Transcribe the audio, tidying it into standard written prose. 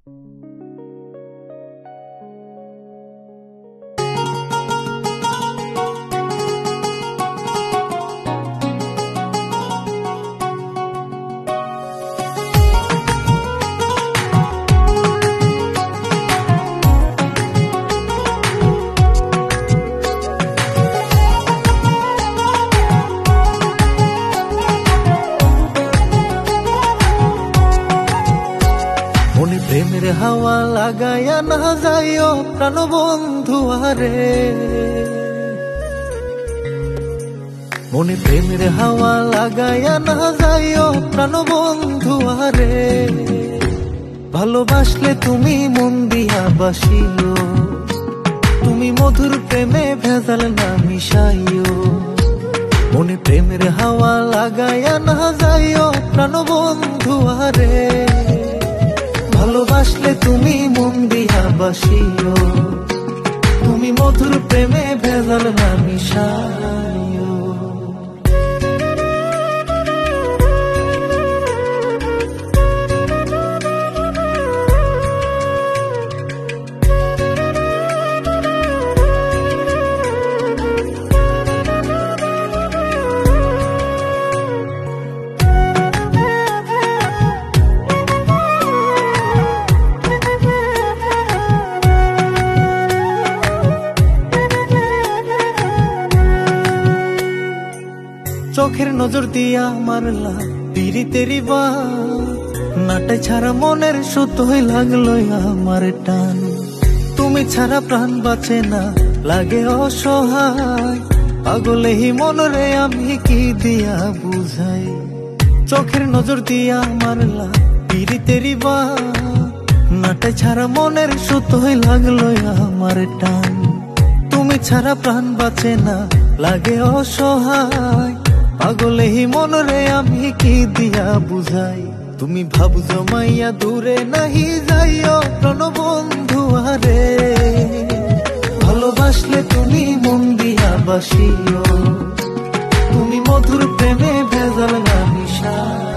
মনে প্রেমের হাওয়া লাগায়া না যাইও প্রাণ বন্ধু আরে, মনে প্রেমের হাওয়া লাগায়া না যাইও প্রাণ বন্ধু আরে। ভালোবাসলে তুমি মন দিয়া বাসিও, তুমি মধুর প্রেমে ভেজাল না মিশাইও। মনে প্রেমের হাওয়া লাগায়া না যাইও প্রাণ বন্ধু আরে। ভালোবাসলে তুমি মন দিয়া বাসিও, তুমি মধুর প্রেমে ভেজাল না মিশাইও। চোখের নজর দিয়া মারলা পিরিতেরি বান, নাটাই ছাড়া মনের সুতোই লাগলো আমার টান। তুমি ছাড়া প্রাণ বাঁচে না লাগে অসহায়, পাগলেই মন রে আমি কি দিয়া বুঝাই। চোখের নজর দিয়া মারলা পিরিতেরি বান, নাটাই ছাড়া মনের সুতোই লাগলো আমার টান। তুমি ছাড়া প্রাণ বাঁচে না লাগে অসহায়, পাগলেই মন রে আমি কি দিয়া বুঝাই। তুমি ভাব জমাইয়া দূরে নাহি যাইও প্রাণ বন্ধু আরে। ভালোবাসলে তুমি মন দিয়া বাসিও, তুমি মধুর প্রেমে ভেজাল না মিশাইও।